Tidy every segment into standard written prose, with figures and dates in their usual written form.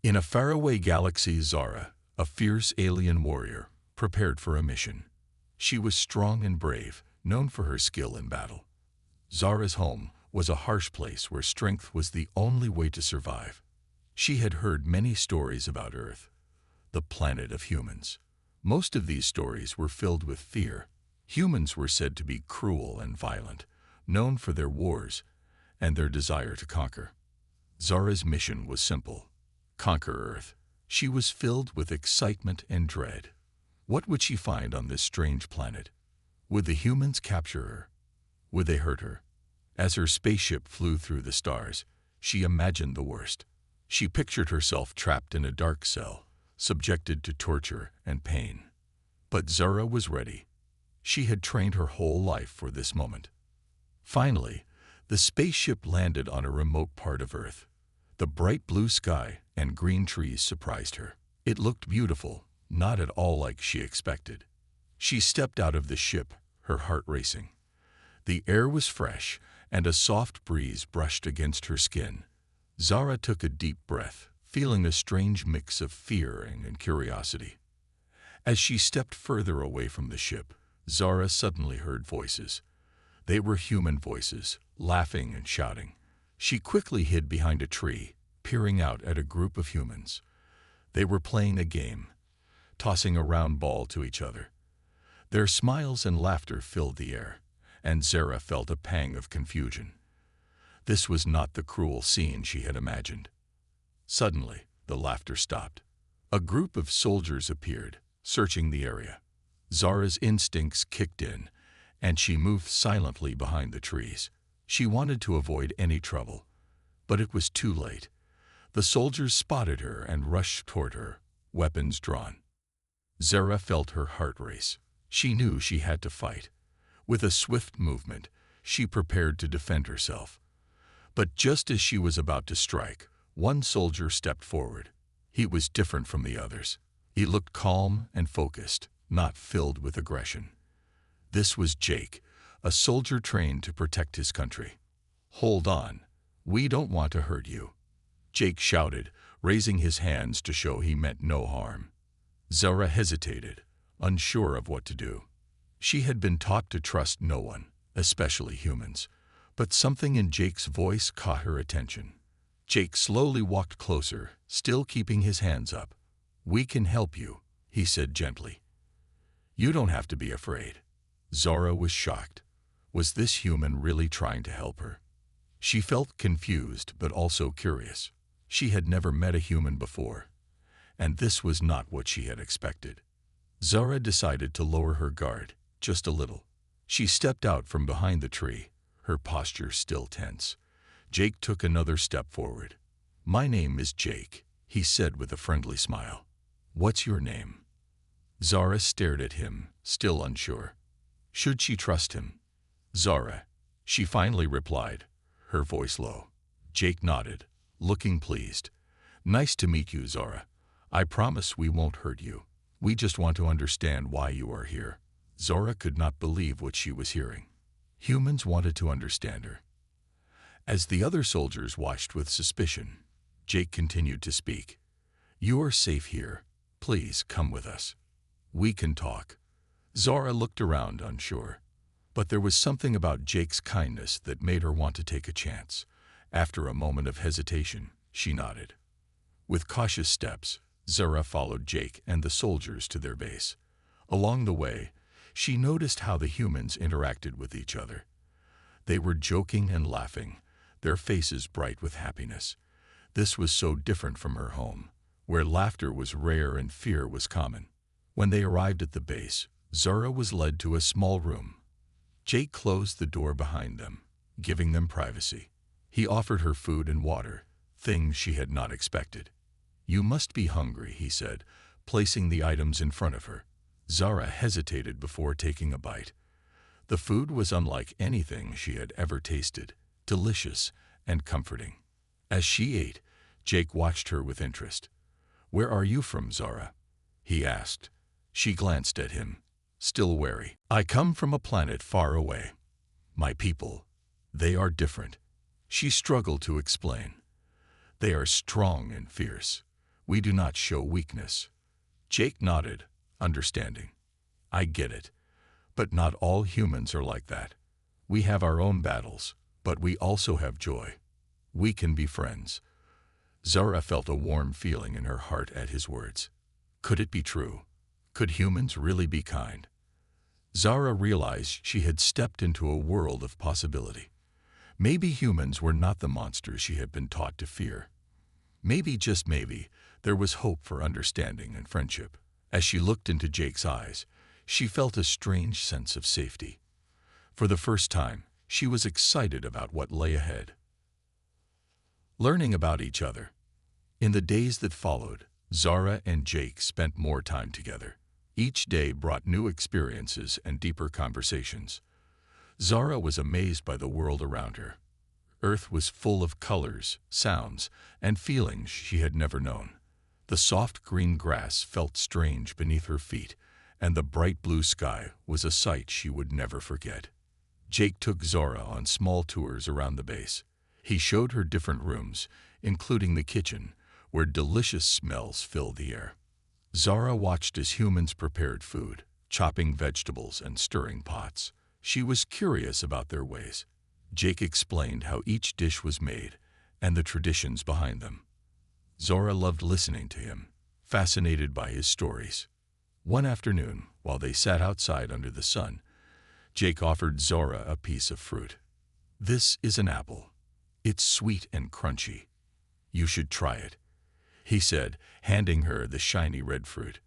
In a faraway galaxy, Zara, a fierce alien warrior, prepared for a mission. She was strong and brave, known for her skill in battle. Zara's home was a harsh place where strength was the only way to survive. She had heard many stories about Earth, the planet of humans. Most of these stories were filled with fear. Humans were said to be cruel and violent, known for their wars and their desire to conquer. Zara's mission was simple: conquer Earth. She was filled with excitement and dread. What would she find on this strange planet? Would the humans capture her? Would they hurt her? As her spaceship flew through the stars, she imagined the worst. She pictured herself trapped in a dark cell, subjected to torture and pain. But Zara was ready. She had trained her whole life for this moment. Finally, the spaceship landed on a remote part of Earth. The bright blue sky and green trees surprised her. It looked beautiful, not at all like she expected. She stepped out of the ship, her heart racing. The air was fresh, and a soft breeze brushed against her skin. Zara took a deep breath, feeling a strange mix of fear and curiosity. As she stepped further away from the ship, Zara suddenly heard voices. They were human voices, laughing and shouting. She quickly hid behind a tree, peering out at a group of humans. They were playing a game, tossing a round ball to each other. Their smiles and laughter filled the air, and Zara felt a pang of confusion. This was not the cruel scene she had imagined. Suddenly, the laughter stopped. A group of soldiers appeared, searching the area. Zara's instincts kicked in, and she moved silently behind the trees. She wanted to avoid any trouble, but it was too late. The soldiers spotted her and rushed toward her, weapons drawn. Zara felt her heart race. She knew she had to fight. With a swift movement, she prepared to defend herself. But just as she was about to strike, one soldier stepped forward. He was different from the others. He looked calm and focused, not filled with aggression. This was Jake, a soldier trained to protect his country. "Hold on. We don't want to hurt you," Jake shouted, raising his hands to show he meant no harm. Zara hesitated, unsure of what to do. She had been taught to trust no one, especially humans, but something in Jake's voice caught her attention. Jake slowly walked closer, still keeping his hands up. "We can help you," he said gently. "You don't have to be afraid." Zara was shocked. Was this human really trying to help her? She felt confused but also curious. She had never met a human before, and this was not what she had expected. Zara decided to lower her guard, just a little. She stepped out from behind the tree, her posture still tense. Jake took another step forward. "My name is Jake," he said with a friendly smile. "What's your name?" Zara stared at him, still unsure. Should she trust him? "Zara," she finally replied, her voice low. Jake nodded, looking pleased. "Nice to meet you, Zara. I promise we won't hurt you. We just want to understand why you are here." Zara could not believe what she was hearing. Humans wanted to understand her. As the other soldiers watched with suspicion, Jake continued to speak. "You are safe here. Please come with us. We can talk." Zara looked around, unsure. But there was something about Jake's kindness that made her want to take a chance. After a moment of hesitation, she nodded. With cautious steps, Zara followed Jake and the soldiers to their base. Along the way, she noticed how the humans interacted with each other. They were joking and laughing, their faces bright with happiness. This was so different from her home, where laughter was rare and fear was common. When they arrived at the base, Zara was led to a small room. Jake closed the door behind them, giving them privacy. He offered her food and water, things she had not expected. "You must be hungry," he said, placing the items in front of her. Zara hesitated before taking a bite. The food was unlike anything she had ever tasted, delicious and comforting. As she ate, Jake watched her with interest. "Where are you from, Zara?" he asked. She glanced at him, still wary. "I come from a planet far away. My people, they are different." She struggled to explain. "They are strong and fierce. We do not show weakness. Jake nodded, understanding. I get it. But not all humans are like that. We have our own battles, but we also have joy. We can be friends. Zara felt a warm feeling in her heart at his words. Could it be true? Could humans really be kind? Zara realized she had stepped into a world of possibility. Maybe humans were not the monsters she had been taught to fear. Maybe, just maybe, there was hope for understanding and friendship. As she looked into Jake's eyes, she felt a strange sense of safety. For the first time, she was excited about what lay ahead. Learning about each other. In the days that followed, Zara and Jake spent more time together. Each day brought new experiences and deeper conversations. Zara was amazed by the world around her. Earth was full of colors, sounds, and feelings she had never known. The soft green grass felt strange beneath her feet, and the bright blue sky was a sight she would never forget. Jake took Zara on small tours around the base. He showed her different rooms, including the kitchen, where delicious smells filled the air. Zara watched as humans prepared food, chopping vegetables and stirring pots. She was curious about their ways. Jake explained how each dish was made and the traditions behind them. Zara loved listening to him, fascinated by his stories. One afternoon, while they sat outside under the sun, Jake offered Zara a piece of fruit. This is an apple. It's sweet and crunchy. You should try it, he said, handing her the shiny red fruit.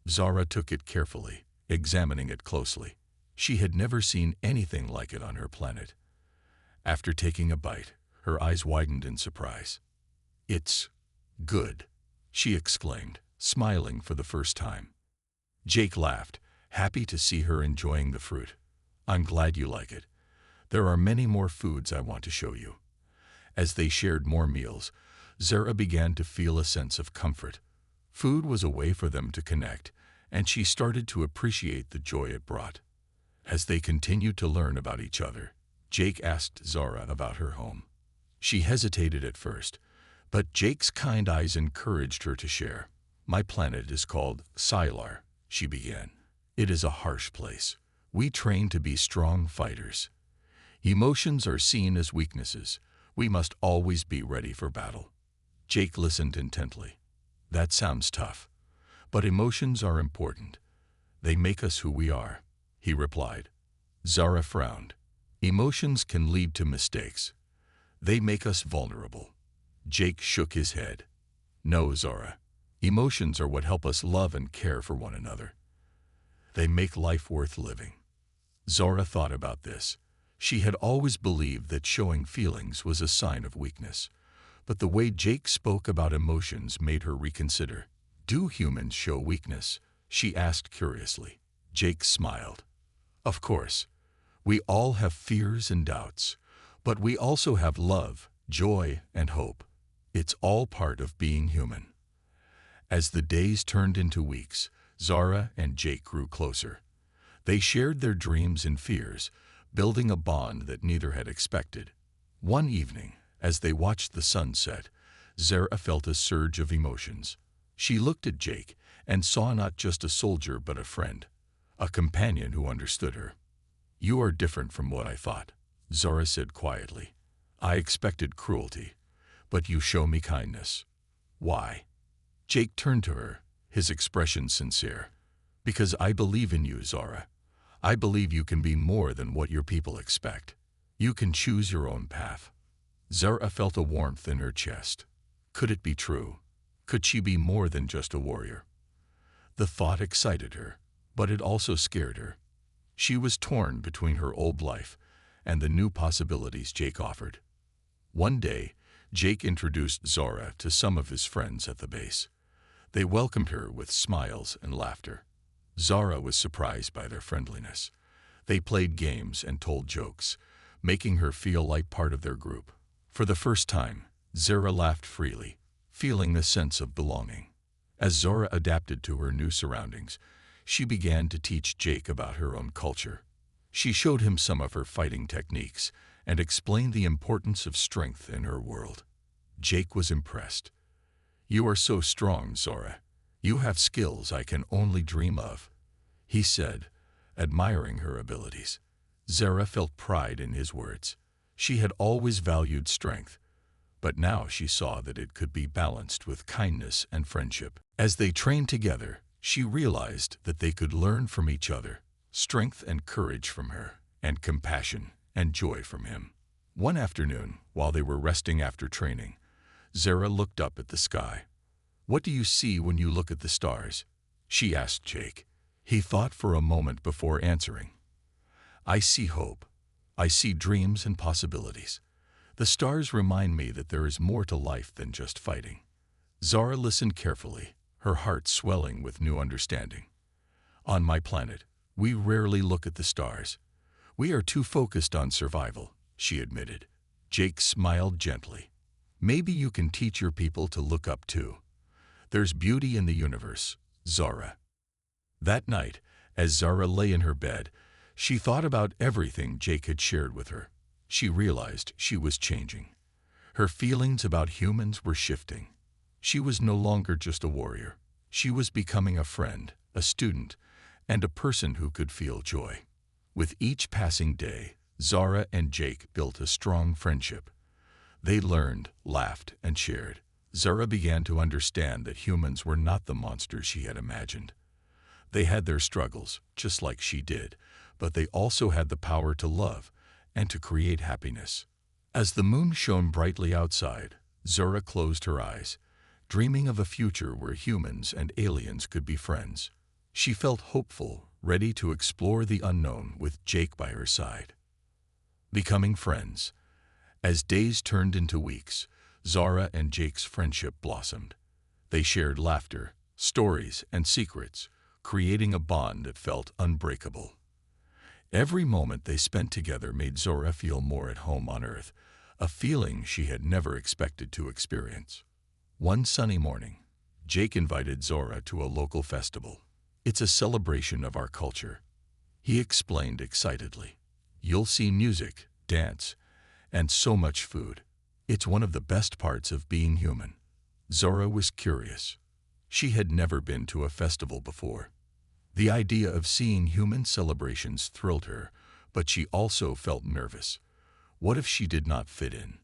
Zara took it carefully, examining it closely. She had never seen anything like it on her planet. After taking a bite, her eyes widened in surprise. It's good, she exclaimed, smiling for the first time. Jake laughed, happy to see her enjoying the fruit. I'm glad you like it. There are many more foods I want to show you. As they shared more meals, Zara began to feel a sense of comfort. Food was a way for them to connect, and she started to appreciate the joy it brought. As they continued to learn about each other, Jake asked Zara about her home. She hesitated at first, but Jake's kind eyes encouraged her to share. My planet is called Sylar, she began. It is a harsh place. We train to be strong fighters. Emotions are seen as weaknesses. We must always be ready for battle. Jake listened intently. That sounds tough, but emotions are important. They make us who we are, he replied. Zara frowned. Emotions can lead to mistakes. They make us vulnerable. Jake shook his head. No, Zara. Emotions are what help us love and care for one another. They make life worth living. Zara thought about this. She had always believed that showing feelings was a sign of weakness, but the way Jake spoke about emotions made her reconsider. Do humans show weakness? She asked curiously. Jake smiled. Of course. We all have fears and doubts, but we also have love, joy, and hope. It's all part of being human. As the days turned into weeks, Zara and Jake grew closer. They shared their dreams and fears, building a bond that neither had expected. One evening, as they watched the sun set, Zara felt a surge of emotions. She looked at Jake and saw not just a soldier but a friend, a companion who understood her. You are different from what I thought, Zara said quietly. I expected cruelty, but you show me kindness. Why? Jake turned to her, his expression sincere. Because I believe in you, Zara. I believe you can be more than what your people expect. You can choose your own path. Zara felt a warmth in her chest. Could it be true? Could she be more than just a warrior? The thought excited her, but it also scared her. She was torn between her old life and the new possibilities Jake offered. One day, Jake introduced Zara to some of his friends at the base. They welcomed her with smiles and laughter. Zara was surprised by their friendliness. They played games and told jokes, making her feel like part of their group. For the first time, Zara laughed freely, feeling a sense of belonging. As Zara adapted to her new surroundings, she began to teach Jake about her own culture. She showed him some of her fighting techniques and explained the importance of strength in her world. Jake was impressed. You are so strong, Zora. You have skills I can only dream of, he said, admiring her abilities. Zara felt pride in his words. She had always valued strength, but now she saw that it could be balanced with kindness and friendship. As they trained together, she realized that they could learn from each other, strength and courage from her, and compassion and joy from him. One afternoon, while they were resting after training, Zara looked up at the sky. "What do you see when you look at the stars?" she asked Jake. He thought for a moment before answering. "I see hope. I see dreams and possibilities. The stars remind me that there is more to life than just fighting." Zara listened carefully, her heart swelling with new understanding. "On my planet, we rarely look at the stars. We are too focused on survival," she admitted. Jake smiled gently. "Maybe you can teach your people to look up too. There's beauty in the universe, Zara." That night, as Zara lay in her bed, she thought about everything Jake had shared with her. She realized she was changing. Her feelings about humans were shifting. She was no longer just a warrior. She was becoming a friend, a student, and a person who could feel joy. With each passing day, Zara and Jake built a strong friendship. They learned, laughed, and shared. Zara began to understand that humans were not the monsters she had imagined. They had their struggles, just like she did, but they also had the power to love and to create happiness. As the moon shone brightly outside, Zara closed her eyes, dreaming of a future where humans and aliens could be friends. She felt hopeful, ready to explore the unknown with Jake by her side. Becoming friends. As days turned into weeks, Zara and Jake's friendship blossomed. They shared laughter, stories, and secrets, creating a bond that felt unbreakable. Every moment they spent together made Zora feel more at home on Earth, a feeling she had never expected to experience. One sunny morning, Jake invited Zora to a local festival. "It's a celebration of our culture," he explained excitedly. "You'll see music, dance, and so much food. It's one of the best parts of being human." Zora was curious. She had never been to a festival before. The idea of seeing human celebrations thrilled her, but she also felt nervous. What if she did not fit in?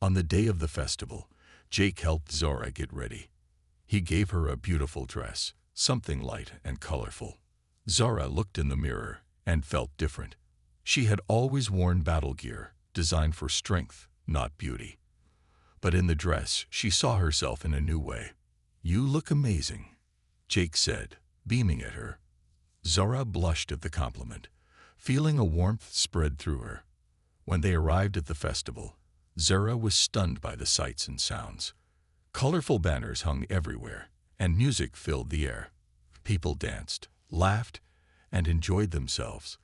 On the day of the festival, Jake helped Zora get ready. He gave her a beautiful dress, something light and colorful. Zora looked in the mirror and felt different. She had always worn battle gear, designed for strength, not beauty. But in the dress, she saw herself in a new way. "You look amazing," Jake said, beaming at her. Zora blushed at the compliment, feeling a warmth spread through her. When they arrived at the festival, Zora was stunned by the sights and sounds. Colorful banners hung everywhere, and music filled the air. People danced, laughed, and enjoyed themselves.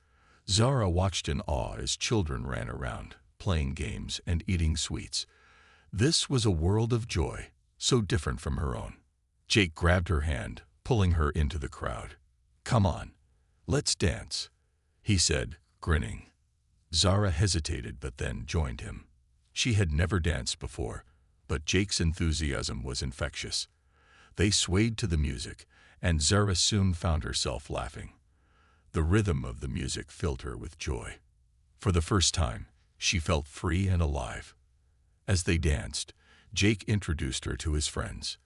Zora watched in awe as children ran around, playing games and eating sweets. This was a world of joy, so different from her own. Jake grabbed her hand, pulling her into the crowd. "Come on, let's dance," he said, grinning. Zara hesitated but then joined him. She had never danced before, but Jake's enthusiasm was infectious. They swayed to the music, and Zara soon found herself laughing. The rhythm of the music filled her with joy. For the first time, she felt free and alive. As they danced, Jake introduced her to his friends.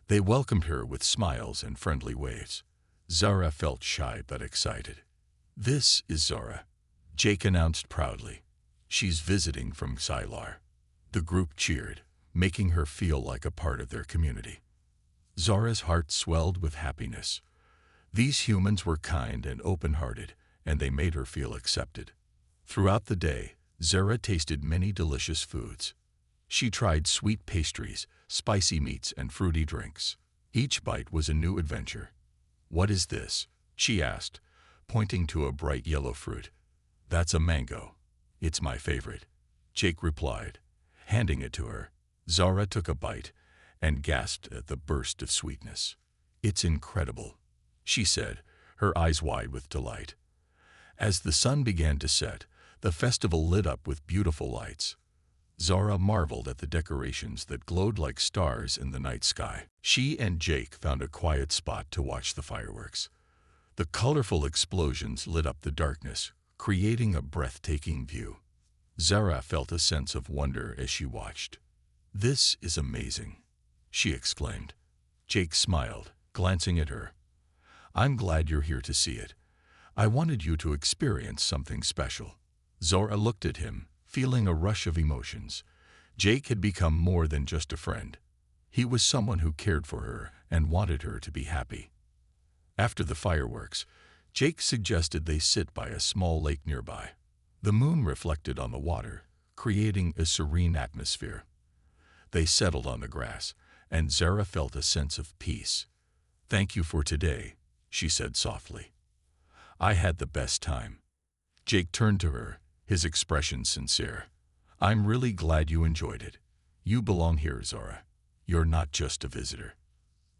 They welcomed her with smiles and friendly waves. Zara felt shy but excited. "This is Zara," Jake announced proudly. "She's visiting from Xylar." The group cheered, making her feel like a part of their community. Zara's heart swelled with happiness. These humans were kind and open-hearted, and they made her feel accepted. Throughout the day, Zara tasted many delicious foods. She tried sweet pastries, spicy meats, and fruity drinks. Each bite was a new adventure. "What is this?" she asked, pointing to a bright yellow fruit. "That's a mango. It's my favorite," Jake replied, handing it to her. Zara took a bite and gasped at the burst of sweetness. "It's incredible," she said, her eyes wide with delight. As the sun began to set, the festival lit up with beautiful lights. Zara marveled at the decorations that glowed like stars in the night sky. She and Jake found a quiet spot to watch the fireworks. The colorful explosions lit up the darkness, creating a breathtaking view. Zara felt a sense of wonder as she watched. "This is amazing," she exclaimed. Jake smiled, glancing at her. "I'm glad you're here to see it. I wanted you to experience something special." Zara looked at him, feeling a rush of emotions. Jake had become more than just a friend. He was someone who cared for her and wanted her to be happy. After the fireworks, Jake suggested they sit by a small lake nearby. The moon reflected on the water, creating a serene atmosphere. They settled on the grass, and Zara felt a sense of peace. "Thank you for today," she said softly. "I had the best time." Jake turned to her, his expression sincere. "I'm really glad you enjoyed it. You belong here, Zara. You're not just a visitor."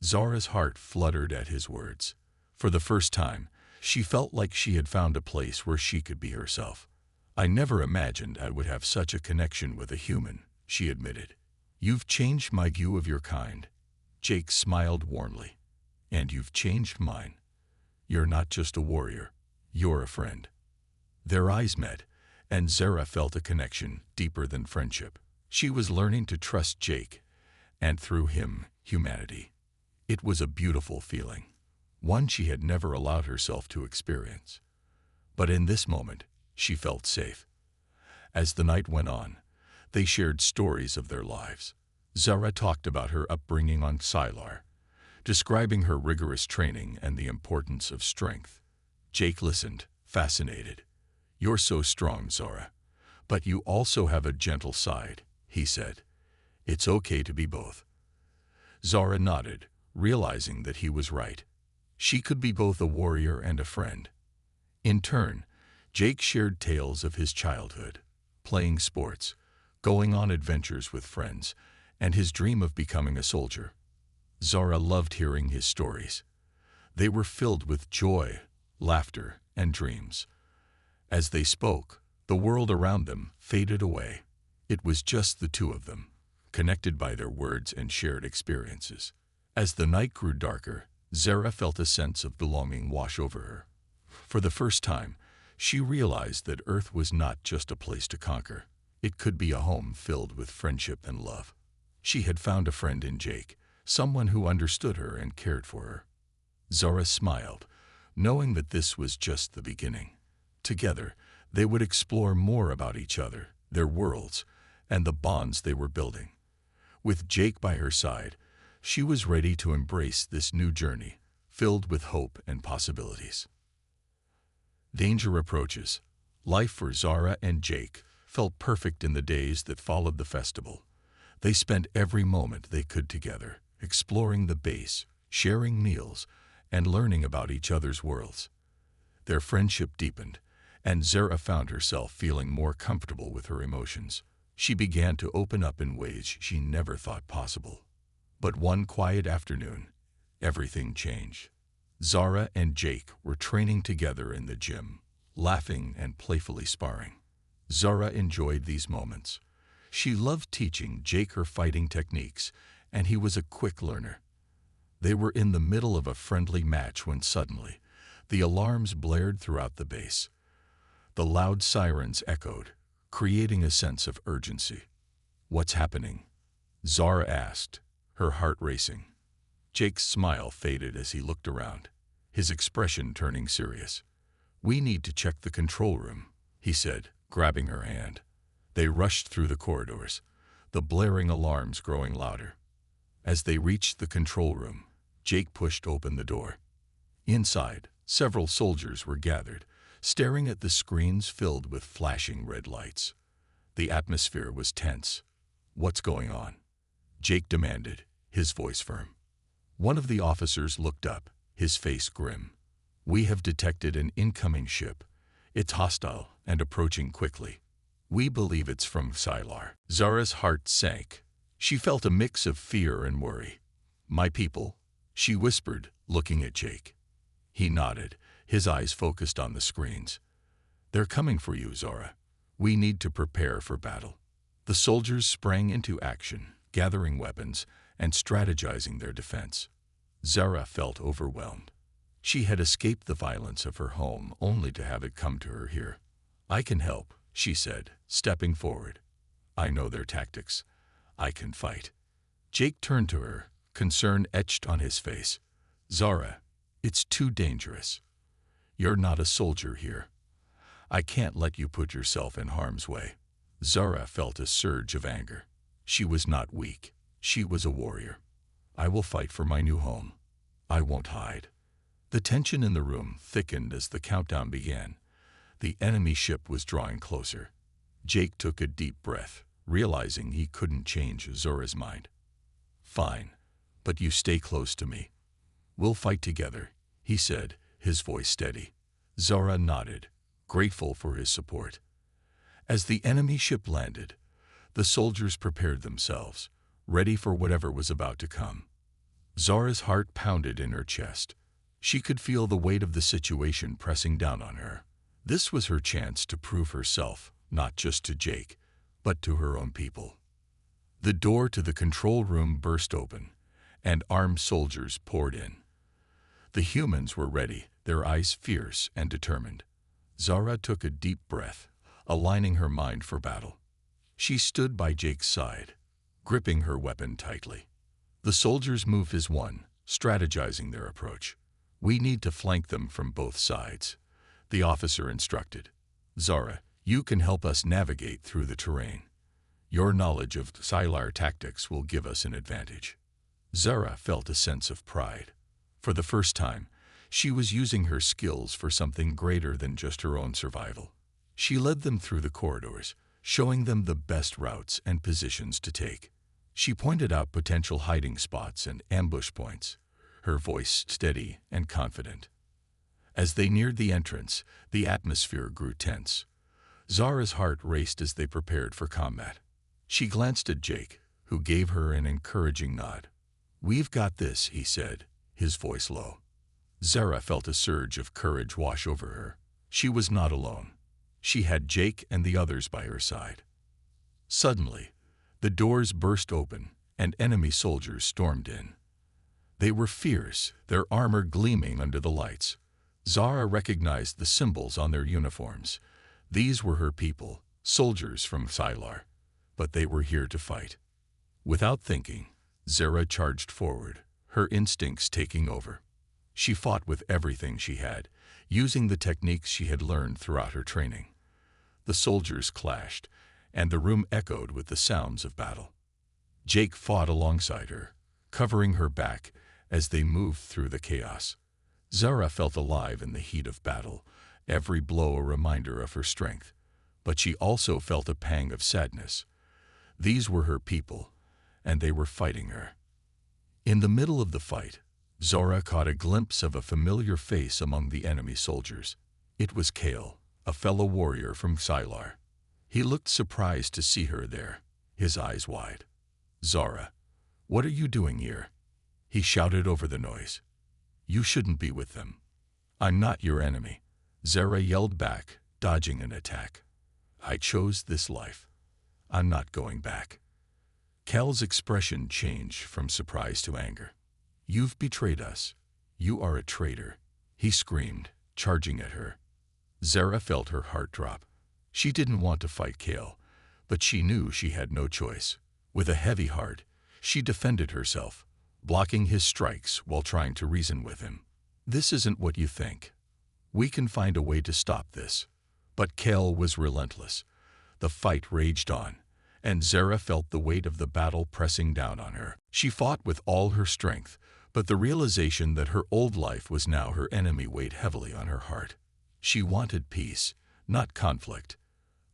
Zara's heart fluttered at his words. For the first time, she felt like she had found a place where she could be herself. "I never imagined I would have such a connection with a human," she admitted. "You've changed my view of your kind." Jake smiled warmly. "And you've changed mine. You're not just a warrior, you're a friend." Their eyes met, and Zara felt a connection deeper than friendship. She was learning to trust Jake, and through him, humanity. It was a beautiful feeling, one she had never allowed herself to experience. But in this moment, she felt safe. As the night went on, they shared stories of their lives. Zara talked about her upbringing on Sylar, describing her rigorous training and the importance of strength. Jake listened, fascinated. "You're so strong, Zara. But you also have a gentle side," he said. "It's okay to be both." Zara nodded, realizing that he was right. She could be both a warrior and a friend. In turn, Jake shared tales of his childhood, playing sports, going on adventures with friends, and his dream of becoming a soldier. Zara loved hearing his stories. They were filled with joy, laughter, and dreams. As they spoke, the world around them faded away. It was just the two of them, connected by their words and shared experiences. As the night grew darker, Zara felt a sense of belonging wash over her. For the first time, she realized that Earth was not just a place to conquer. It could be a home filled with friendship and love. She had found a friend in Jake, someone who understood her and cared for her. Zara smiled, knowing that this was just the beginning. Together, they would explore more about each other, their worlds, and the bonds they were building. With Jake by her side, she was ready to embrace this new journey, filled with hope and possibilities. Danger approaches. Life for Zara and Jake felt perfect in the days that followed the festival. They spent every moment they could together, exploring the base, sharing meals, and learning about each other's worlds. Their friendship deepened, and Zara found herself feeling more comfortable with her emotions. She began to open up in ways she never thought possible. But one quiet afternoon, everything changed. Zara and Jake were training together in the gym, laughing and playfully sparring. Zara enjoyed these moments. She loved teaching Jake her fighting techniques, and he was a quick learner. They were in the middle of a friendly match when suddenly, the alarms blared throughout the base. The loud sirens echoed, creating a sense of urgency. "What's happening?" Zara asked, her heart racing. Jake's smile faded as he looked around, his expression turning serious. "We need to check the control room," he said, grabbing her hand. They rushed through the corridors, the blaring alarms growing louder. As they reached the control room, Jake pushed open the door. Inside, several soldiers were gathered, staring at the screens filled with flashing red lights. The atmosphere was tense. "What's going on?" Jake demanded, his voice firm. One of the officers looked up, his face grim. "We have detected an incoming ship. It's hostile and approaching quickly. We believe it's from Sylar." Zara's heart sank. She felt a mix of fear and worry. "My people," she whispered, looking at Jake. He nodded, his eyes focused on the screens. "They're coming for you, Zara. We need to prepare for battle." The soldiers sprang into action, gathering weapons and strategizing their defense. Zara felt overwhelmed. She had escaped the violence of her home only to have it come to her here. "I can help," she said, stepping forward. "I know their tactics. I can fight." Jake turned to her, concern etched on his face. "Zara, it's too dangerous. You're not a soldier here. I can't let you put yourself in harm's way." Zara felt a surge of anger. She was not weak. She was a warrior. "I will fight for my new home. I won't hide." The tension in the room thickened as the countdown began. The enemy ship was drawing closer. Jake took a deep breath, realizing he couldn't change Zora's mind. "Fine, but you stay close to me. We'll fight together," he said, his voice steady. Zora nodded, grateful for his support. As the enemy ship landed, the soldiers prepared themselves, ready for whatever was about to come. Zora's heart pounded in her chest. She could feel the weight of the situation pressing down on her. This was her chance to prove herself, not just to Jake, but to her own people. The door to the control room burst open, and armed soldiers poured in. The humans were ready, their eyes fierce and determined. Zara took a deep breath, aligning her mind for battle. She stood by Jake's side, gripping her weapon tightly. The soldiers moved as one, strategizing their approach. "We need to flank them from both sides," the officer instructed. "Zara, you can help us navigate through the terrain. Your knowledge of Sylar tactics will give us an advantage." Zara felt a sense of pride. For the first time, she was using her skills for something greater than just her own survival. She led them through the corridors, showing them the best routes and positions to take. She pointed out potential hiding spots and ambush points, her voice steady and confident. As they neared the entrance, the atmosphere grew tense. Zara's heart raced as they prepared for combat. She glanced at Jake, who gave her an encouraging nod. "We've got this," he said, his voice low. Zara felt a surge of courage wash over her. She was not alone. She had Jake and the others by her side. Suddenly, the doors burst open, and enemy soldiers stormed in. They were fierce, their armor gleaming under the lights. Zara recognized the symbols on their uniforms. These were her people, soldiers from Sylar, but they were here to fight. Without thinking, Zara charged forward, her instincts taking over. She fought with everything she had, using the techniques she had learned throughout her training. The soldiers clashed, and the room echoed with the sounds of battle. Jake fought alongside her, covering her back as they moved through the chaos. Zara felt alive in the heat of battle, every blow a reminder of her strength. But she also felt a pang of sadness. These were her people, and they were fighting her. In the middle of the fight, Zora caught a glimpse of a familiar face among the enemy soldiers. It was Kale, a fellow warrior from Sylar. He looked surprised to see her there, his eyes wide. "Zara, what are you doing here?" he shouted over the noise. "You shouldn't be with them." "I'm not your enemy," Zara yelled back, dodging an attack. "I chose this life. I'm not going back." Cal's expression changed from surprise to anger. "You've betrayed us. You are a traitor," he screamed, charging at her. Zara felt her heart drop. She didn't want to fight Kale, but she knew she had no choice. With a heavy heart, she defended herself, blocking his strikes while trying to reason with him. "This isn't what you think. We can find a way to stop this." But Kale was relentless. The fight raged on, and Zara felt the weight of the battle pressing down on her. She fought with all her strength, but the realization that her old life was now her enemy weighed heavily on her heart. She wanted peace, not conflict.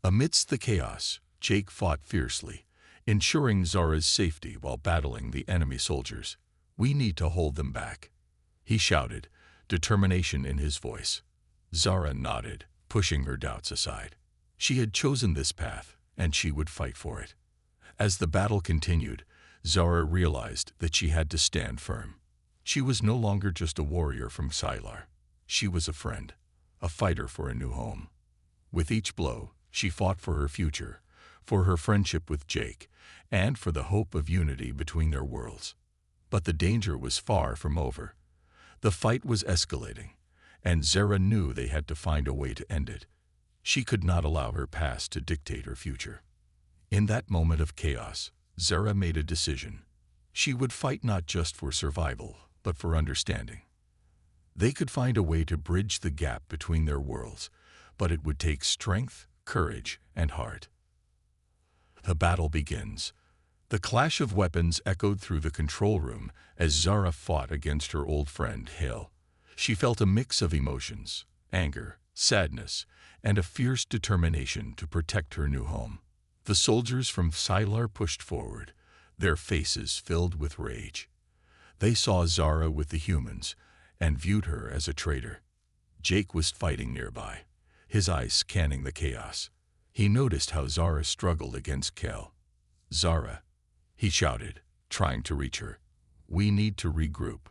Amidst the chaos, Jake fought fiercely, ensuring Zara's safety while battling the enemy soldiers. "We need to hold them back," he shouted, determination in his voice. Zara nodded, pushing her doubts aside. She had chosen this path, and she would fight for it. As the battle continued, Zara realized that she had to stand firm. She was no longer just a warrior from Sylar. She was a friend, a fighter for a new home. With each blow, she fought for her future, for her friendship with Jake, and for the hope of unity between their worlds. But the danger was far from over. The fight was escalating, and Zara knew they had to find a way to end it. She could not allow her past to dictate her future. In that moment of chaos, Zara made a decision. She would fight not just for survival, but for understanding. They could find a way to bridge the gap between their worlds, but it would take strength, courage, and heart. The battle begins. The clash of weapons echoed through the control room as Zara fought against her old friend, Hale. She felt a mix of emotions, anger, sadness, and a fierce determination to protect her new home. The soldiers from Sylar pushed forward, their faces filled with rage. They saw Zara with the humans and viewed her as a traitor. Jake was fighting nearby, his eyes scanning the chaos. He noticed how Zara struggled against Kel. "Zara," he shouted, trying to reach her. "We need to regroup.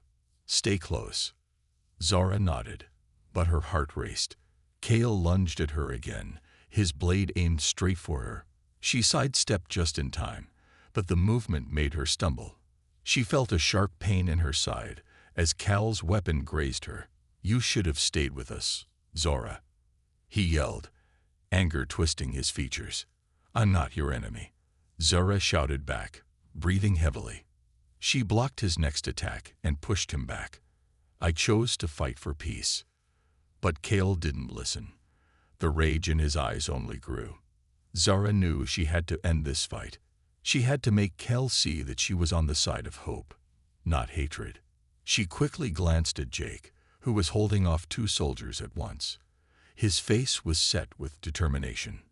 Stay close." Zara nodded, but her heart raced. Kale lunged at her again, his blade aimed straight for her. She sidestepped just in time, but the movement made her stumble. She felt a sharp pain in her side as Cal's weapon grazed her. "You should have stayed with us, Zora," he yelled, anger twisting his features. "I'm not your enemy," Zora shouted back, breathing heavily. She blocked his next attack and pushed him back. "I chose to fight for peace." But Kale didn't listen. The rage in his eyes only grew. Zara knew she had to end this fight. She had to make Kel see that she was on the side of hope, not hatred. She quickly glanced at Jake, who was holding off two soldiers at once. His face was set with determination.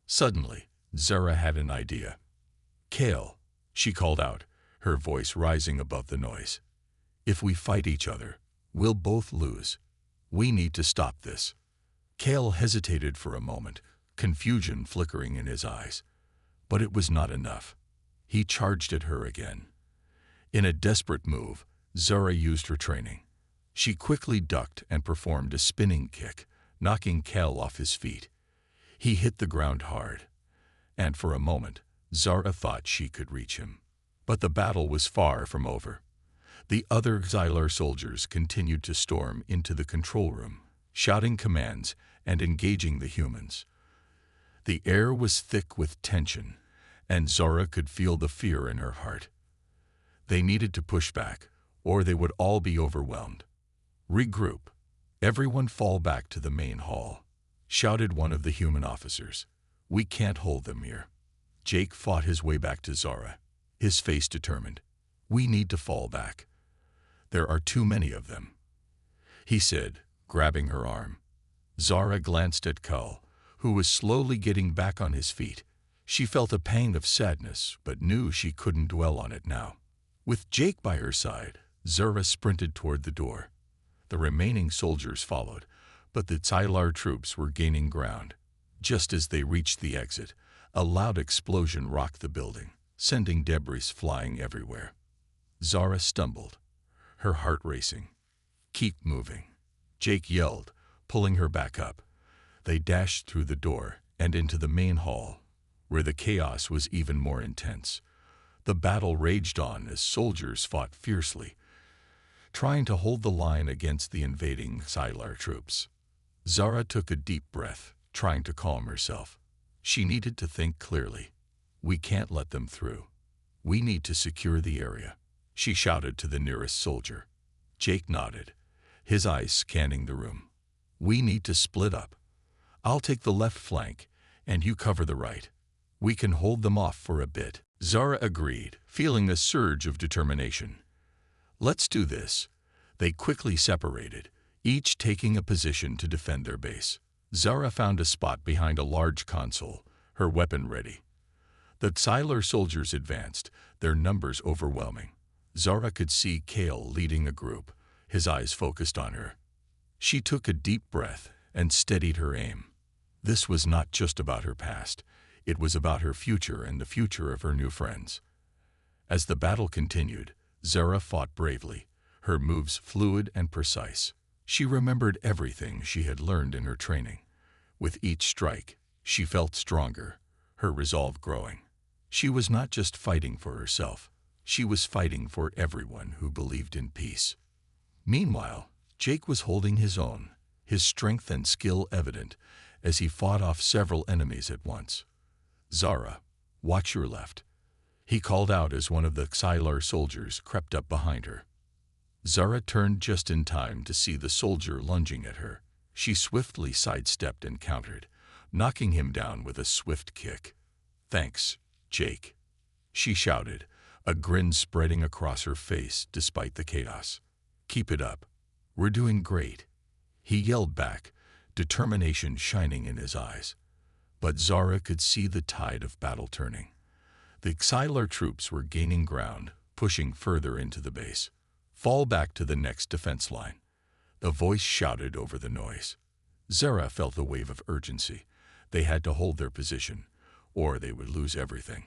Suddenly, Zara had an idea. "Kale," she called out, her voice rising above the noise. "If we fight each other, we'll both lose. We need to stop this." Kale hesitated for a moment, confusion flickering in his eyes. But it was not enough. He charged at her again. In a desperate move, Zara used her training. She quickly ducked and performed a spinning kick, knocking Kale off his feet. He hit the ground hard, and for a moment, Zara thought she could reach him. But the battle was far from over. The other Xylar soldiers continued to storm into the control room, shouting commands and engaging the humans. The air was thick with tension, and Zara could feel the fear in her heart. They needed to push back, or they would all be overwhelmed. "Regroup. Everyone fall back to the main hall," shouted one of the human officers. "We can't hold them here." Jake fought his way back to Zara, his face determined. "We need to fall back. There are too many of them," he said, grabbing her arm. Zara glanced at Kull, who was slowly getting back on his feet. She felt a pang of sadness, but knew she couldn't dwell on it now. With Jake by her side, Zara sprinted toward the door. The remaining soldiers followed, but the Xylar troops were gaining ground. Just as they reached the exit, a loud explosion rocked the building, sending debris flying everywhere. Zara stumbled, her heart racing. "Keep moving," Jake yelled, pulling her back up. They dashed through the door and into the main hall, where the chaos was even more intense. The battle raged on as soldiers fought fiercely, trying to hold the line against the invading Xylar troops. Zara took a deep breath, trying to calm herself. She needed to think clearly. "We can't let them through. We need to secure the area," she shouted to the nearest soldier. Jake nodded, his eyes scanning the room. "We need to split up. I'll take the left flank, and you cover the right. We can hold them off for a bit." Zara agreed, feeling a surge of determination. "Let's do this." They quickly separated, each taking a position to defend their base. Zara found a spot behind a large console, her weapon ready. The Xylar soldiers advanced, their numbers overwhelming. Zara could see Kale leading a group, his eyes focused on her. She took a deep breath and steadied her aim. This was not just about her past. It was about her future and the future of her new friends. As the battle continued, Zara fought bravely, her moves fluid and precise. She remembered everything she had learned in her training. With each strike, she felt stronger, her resolve growing. She was not just fighting for herself, she was fighting for everyone who believed in peace. Meanwhile, Jake was holding his own, his strength and skill evident as he fought off several enemies at once. "Zara, watch your left," he called out as one of the Xylar soldiers crept up behind her. Zara turned just in time to see the soldier lunging at her. She swiftly sidestepped and countered, knocking him down with a swift kick. "Thanks, Jake," she shouted, a grin spreading across her face despite the chaos. "Keep it up. We're doing great," he yelled back, determination shining in his eyes. But Zara could see the tide of battle turning. The Xylar troops were gaining ground, pushing further into the base. "Fall back to the next defense line," the voice shouted over the noise. Zara felt a wave of urgency. They had to hold their position, or they would lose everything.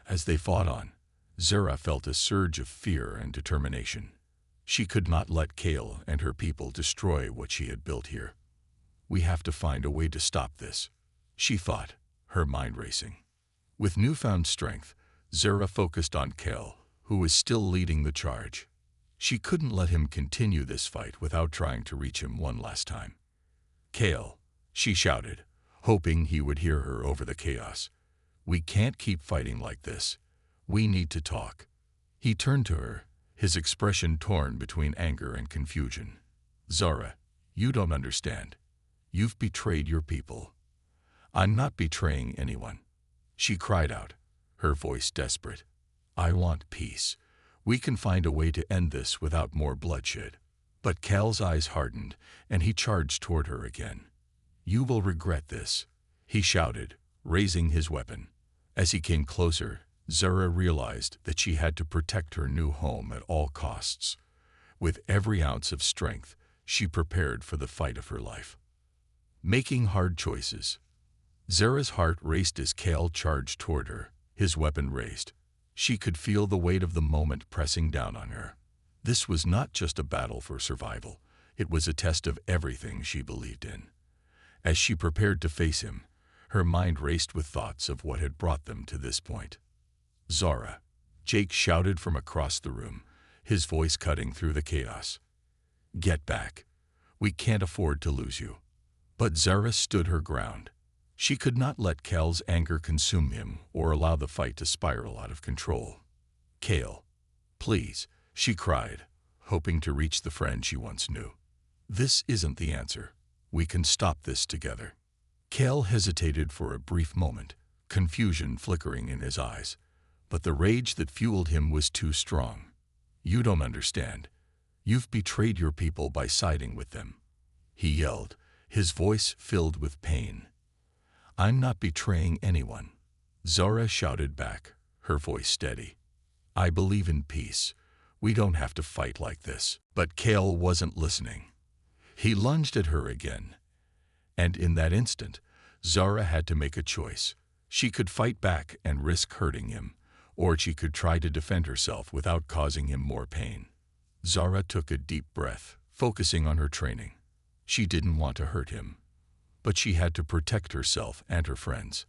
As they fought on, Zara felt a surge of fear and determination. She could not let Kale and her people destroy what she had built here. "We have to find a way to stop this," she thought, her mind racing. With newfound strength, Zara focused on Kale, who was still leading the charge. She couldn't let him continue this fight without trying to reach him one last time. "Kale," she shouted, hoping he would hear her over the chaos. "We can't keep fighting like this. We need to talk." He turned to her, his expression torn between anger and confusion. "Zara, you don't understand. You've betrayed your people." "I'm not betraying anyone," she cried out, her voice desperate. "I want peace. We can find a way to end this without more bloodshed." But Cal's eyes hardened, and he charged toward her again. "You will regret this," he shouted, raising his weapon. As he came closer, Zara realized that she had to protect her new home at all costs. With every ounce of strength, she prepared for the fight of her life. Making hard choices. Zara's heart raced as Cal charged toward her, his weapon raised. She could feel the weight of the moment pressing down on her. This was not just a battle for survival, it was a test of everything she believed in. As she prepared to face him, her mind raced with thoughts of what had brought them to this point. "Zara," Jake shouted from across the room, his voice cutting through the chaos. "Get back. We can't afford to lose you." But Zara stood her ground. She could not let Cal's anger consume him or allow the fight to spiral out of control. "Cal, please," she cried, hoping to reach the friend she once knew. "This isn't the answer. We can stop this together." Cal hesitated for a brief moment, confusion flickering in his eyes, but the rage that fueled him was too strong. "You don't understand. You've betrayed your people by siding with them," he yelled, his voice filled with pain. "I'm not betraying anyone," Zara shouted back, her voice steady. "I believe in peace. We don't have to fight like this." But Cal wasn't listening. He lunged at her again. And in that instant, Zara had to make a choice. She could fight back and risk hurting him, or she could try to defend herself without causing him more pain. Zara took a deep breath, focusing on her training. She didn't want to hurt him, but she had to protect herself and her friends.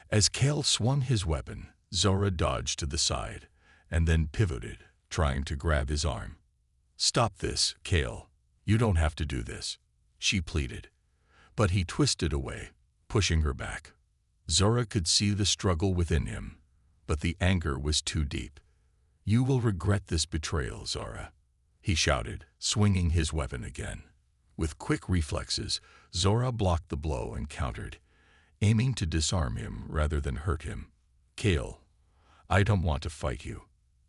As Cal swung his weapon, Zara dodged to the side, and then pivoted, trying to grab his arm. "Stop this, Cal. You don't have to do this," she pleaded. But he twisted away, pushing her back. Zara could see the struggle within him, but the anger was too deep. "You will regret this betrayal, Zara," he shouted, swinging his weapon again. With quick reflexes, Zara blocked the blow and countered, aiming to disarm him rather than hurt him. "Cal, I don't want to fight you,"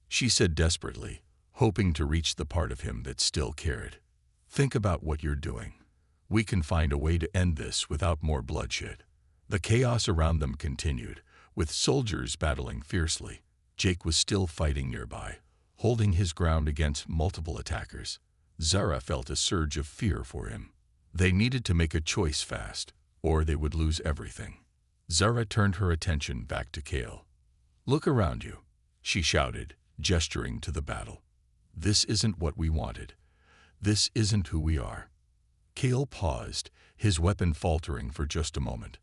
she said desperately, hoping to reach the part of him that still cared. "Think about what you're doing. We can find a way to end this without more bloodshed." The chaos around them continued, with soldiers battling fiercely. Jake was still fighting nearby, holding his ground against multiple attackers. Zara felt a surge of fear for him. They needed to make a choice fast, or they would lose everything. Zara turned her attention back to Cal. "Look around you," she shouted, gesturing to the battle. "This isn't what we wanted. This isn't who we are." Cal paused, his weapon faltering for just a moment.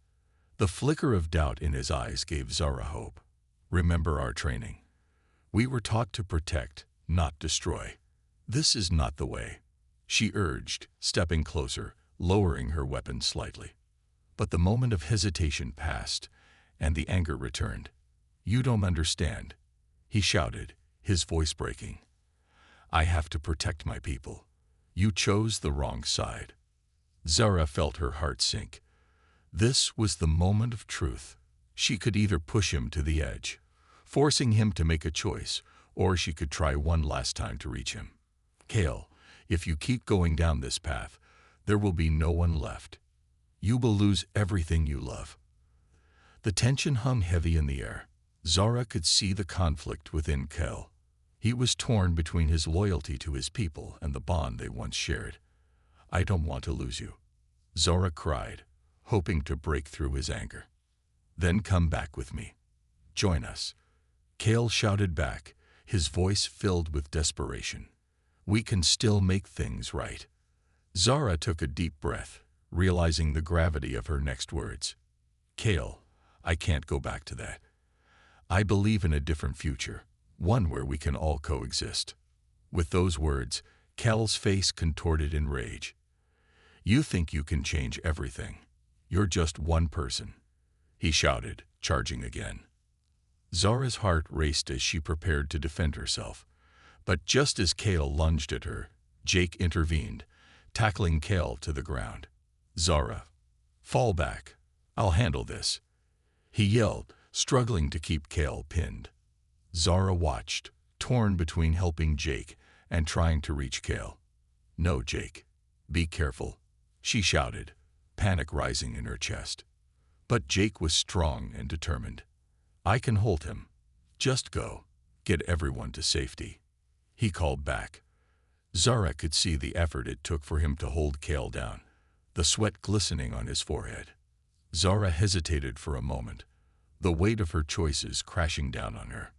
The flicker of doubt in his eyes gave Zara hope. Remember our training. We were taught to protect, not destroy. This is not the way, she urged, stepping closer, lowering her weapon slightly. But the moment of hesitation passed, and the anger returned. You don't understand, he shouted, his voice breaking. I have to protect my people. You chose the wrong side. Zara felt her heart sink. This was the moment of truth. She could either push him to the edge, forcing him to make a choice, or she could try one last time to reach him. Kale, if you keep going down this path, there will be no one left. You will lose everything you love. The tension hung heavy in the air. Zara could see the conflict within Kale. He was torn between his loyalty to his people and the bond they once shared. I don't want to lose you, Zara cried, hoping to break through his anger. Then come back with me. Join us. Kale shouted back, his voice filled with desperation. We can still make things right. Zara took a deep breath, realizing the gravity of her next words. Kale, I can't go back to that. I believe in a different future, one where we can all coexist. With those words, Kale's face contorted in rage. You think you can change everything. You're just one person, he shouted, charging again. Zara's heart raced as she prepared to defend herself. But just as Kale lunged at her, Jake intervened, tackling Kale to the ground. Zara, fall back. I'll handle this, he yelled, struggling to keep Kale pinned. Zara watched, torn between helping Jake and trying to reach Kale. No, Jake. Be careful, she shouted, panic rising in her chest. But Jake was strong and determined. I can hold him. Just go. Get everyone to safety, he called back. Zara could see the effort it took for him to hold Kale down, the sweat glistening on his forehead. Zara hesitated for a moment, the weight of her choices crashing down on her.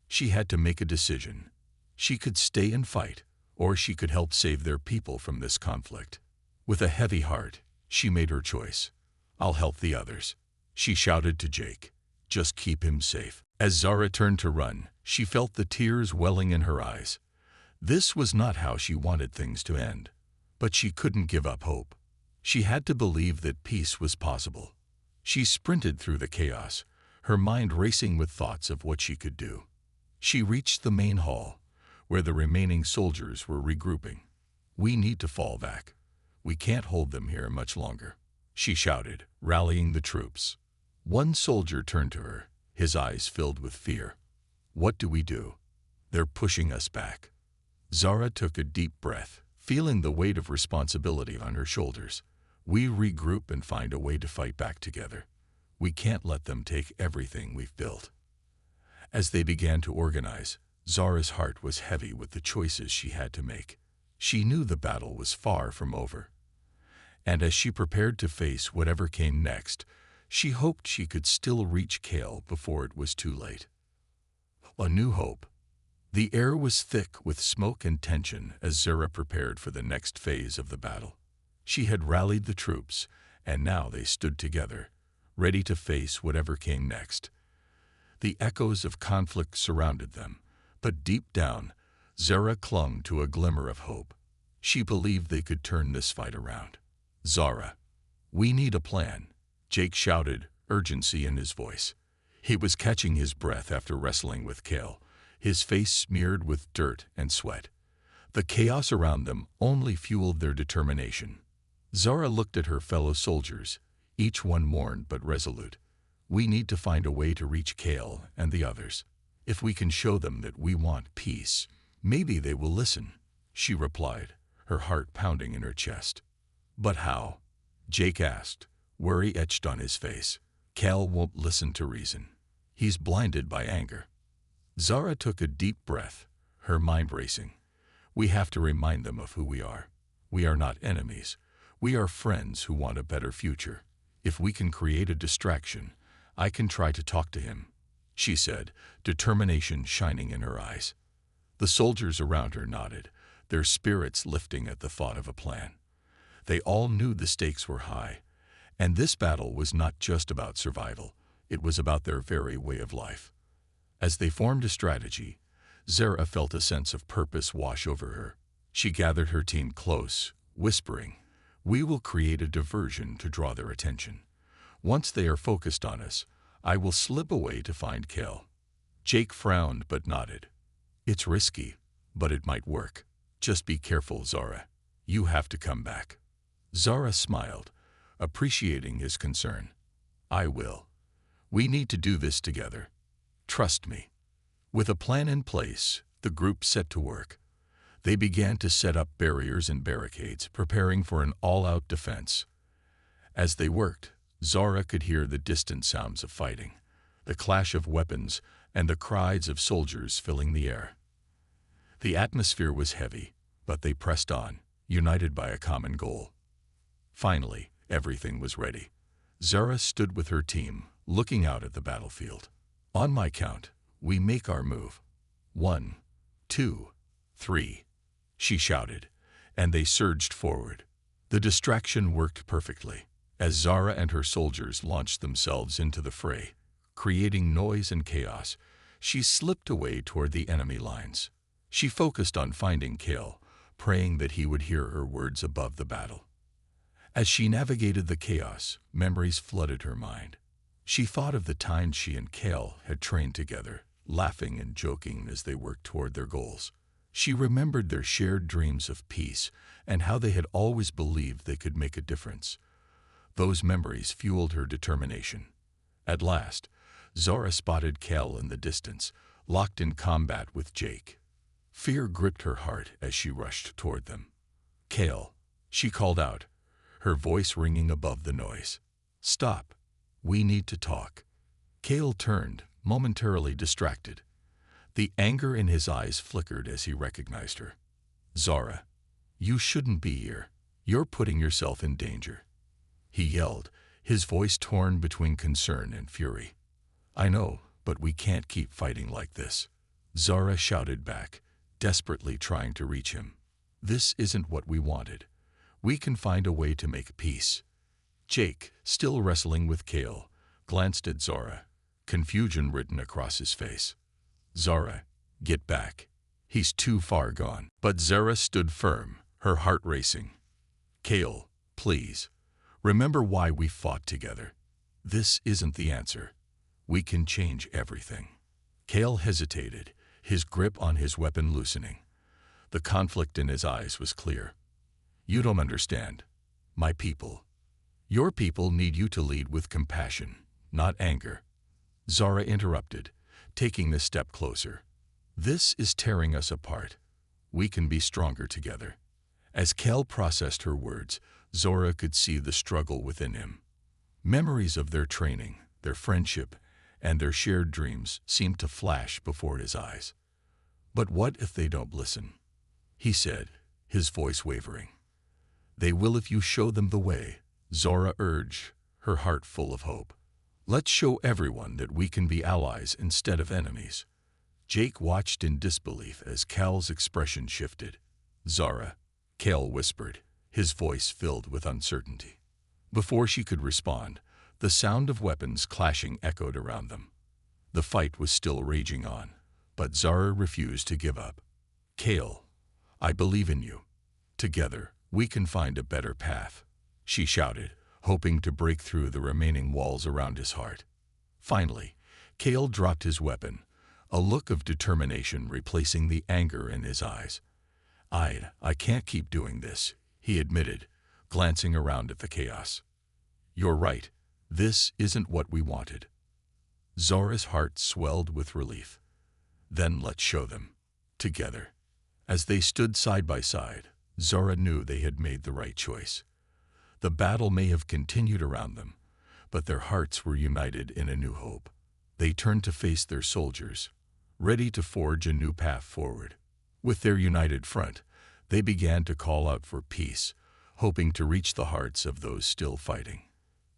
She had to make a decision. She could stay and fight, or she could help save their people from this conflict. With a heavy heart, she made her choice. I'll help the others, she shouted to Jake. Just keep him safe. As Zara turned to run, she felt the tears welling in her eyes. This was not how she wanted things to end. But she couldn't give up hope. She had to believe that peace was possible. She sprinted through the chaos, her mind racing with thoughts of what she could do. She reached the main hall, where the remaining soldiers were regrouping. We need to fall back. We can't hold them here much longer, she shouted, rallying the troops. One soldier turned to her, his eyes filled with fear. What do we do? They're pushing us back. Zara took a deep breath, feeling the weight of responsibility on her shoulders. We regroup and find a way to fight back together. We can't let them take everything we've built. As they began to organize, Zara's heart was heavy with the choices she had to make. She knew the battle was far from over. And as she prepared to face whatever came next, she hoped she could still reach Kale before it was too late. A new hope. The air was thick with smoke and tension as Zara prepared for the next phase of the battle. She had rallied the troops, and now they stood together, ready to face whatever came next. The echoes of conflict surrounded them, but deep down, Zara clung to a glimmer of hope. She believed they could turn this fight around. Zara, we need a plan, Jake shouted, urgency in his voice. He was catching his breath after wrestling with Kale, his face smeared with dirt and sweat. The chaos around them only fueled their determination. Zara looked at her fellow soldiers, each one worn but resolute. We need to find a way to reach Kale and the others. If we can show them that we want peace, maybe they will listen, she replied, her heart pounding in her chest. But how? Jake asked, worry etched on his face. Kale won't listen to reason. He's blinded by anger. Zara took a deep breath, her mind racing. We have to remind them of who we are. We are not enemies. We are friends who want a better future. If we can create a distraction, I can try to talk to him, she said, determination shining in her eyes. The soldiers around her nodded, their spirits lifting at the thought of a plan. They all knew the stakes were high, And this battle was not just about survival, it was about their very way of life. As they formed a strategy, Zara felt a sense of purpose wash over her. She gathered her team close, whispering, "We will create a diversion to draw their attention. Once they are focused on us, I will slip away to find Kel." Jake frowned but nodded. "It's risky, but it might work. Just be careful, Zara. You have to come back." Zara smiled, appreciating his concern. "I will. We need to do this together. Trust me." With a plan in place, the group set to work. They began to set up barriers and barricades, preparing for an all-out defense. As they worked, Zara could hear the distant sounds of fighting, the clash of weapons, and the cries of soldiers filling the air. The atmosphere was heavy, but they pressed on, united by a common goal. Finally, everything was ready. Zara stood with her team, looking out at the battlefield. "On my count, we make our move. 1, 2, 3, she shouted, and they surged forward. The distraction worked perfectly, as Zara and her soldiers launched themselves into the fray. Creating noise and chaos, she slipped away toward the enemy lines. She focused on finding Kel, praying that he would hear her words above the battle. As she navigated the chaos, memories flooded her mind. She thought of the time she and Kel had trained together, laughing and joking as they worked toward their goals. She remembered their shared dreams of peace and how they had always believed they could make a difference. Those memories fueled her determination. At last, Zara spotted Kel in the distance, locked in combat with Jake. Fear gripped her heart as she rushed toward them. "Kel," she called out, her voice ringing above the noise. "Stop. We need to talk." Kel turned, momentarily distracted. The anger in his eyes flickered as he recognized her. "Zara, you shouldn't be here. You're putting yourself in danger," he yelled, his voice torn between concern and fury. "I know, but we can't keep fighting like this," Zara shouted back, desperately trying to reach him. "This isn't what we wanted. We can find a way to make peace." Jake, still wrestling with Kel, glanced at Zara, confusion written across his face. "Zara, get back. He's too far gone." But Zara stood firm, her heart racing. "Kel, please, remember why we fought together. This isn't the answer. We can change everything." Kel hesitated, his grip on his weapon loosening. The conflict in his eyes was clear. "You don't understand. My people. Your people need you to lead with compassion, not anger." Zara interrupted, taking a step closer. "This is tearing us apart. We can be stronger together." As Kel processed her words, Zara could see the struggle within him. Memories of their training, their friendship, and their shared dreams seemed to flash before his eyes. "But what if they don't listen?" he said, his voice wavering. "They will if you show them the way," Zara urged, her heart full of hope. "Let's show everyone that we can be allies instead of enemies." Jake watched in disbelief as Kel's expression shifted. "Zara," Kel whispered, his voice filled with uncertainty. Before she could respond, the sound of weapons clashing echoed around them. The fight was still raging on, but Zara refused to give up. "Kel, I believe in you. Together, we can find a better path," she shouted, hoping to break through the remaining walls around his heart. Finally, Kel dropped his weapon, a look of determination replacing the anger in his eyes. I can't keep doing this," he admitted, glancing around at the chaos. "You're right. This isn't what we wanted." Zara's heart swelled with relief. "Then let's show them. Together." As they stood side by side, Zara knew they had made the right choice. The battle may have continued around them, but their hearts were united in a new hope. They turned to face their soldiers, ready to forge a new path forward. With their united front, they began to call out for peace, hoping to reach the hearts of those still fighting.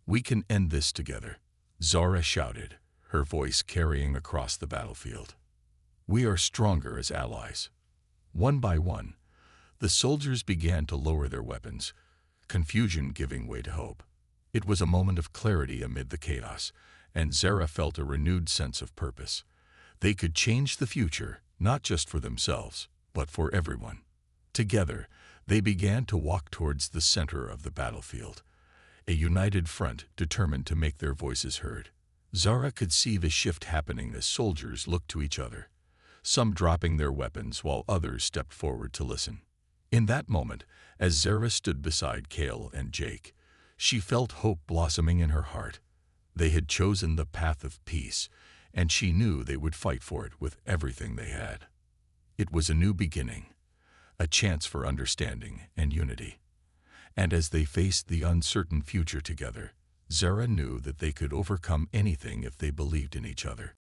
"We can end this together," Zara shouted, her voice carrying across the battlefield. "We are stronger as allies." One by one, the soldiers began to lower their weapons, confusion giving way to hope. It was a moment of clarity amid the chaos, and Zara felt a renewed sense of purpose. They could change the future, not just for themselves, but for everyone. Together, they began to walk towards the center of the battlefield, a united front determined to make their voices heard. Zara could see the shift happening as soldiers looked to each other, some dropping their weapons while others stepped forward to listen. In that moment, as Zara stood beside Kale and Jake, she felt hope blossoming in her heart. They had chosen the path of peace, and she knew they would fight for it with everything they had. It was a new beginning, a chance for understanding and unity. And as they faced the uncertain future together, Zara knew that they could overcome anything if they believed in each other.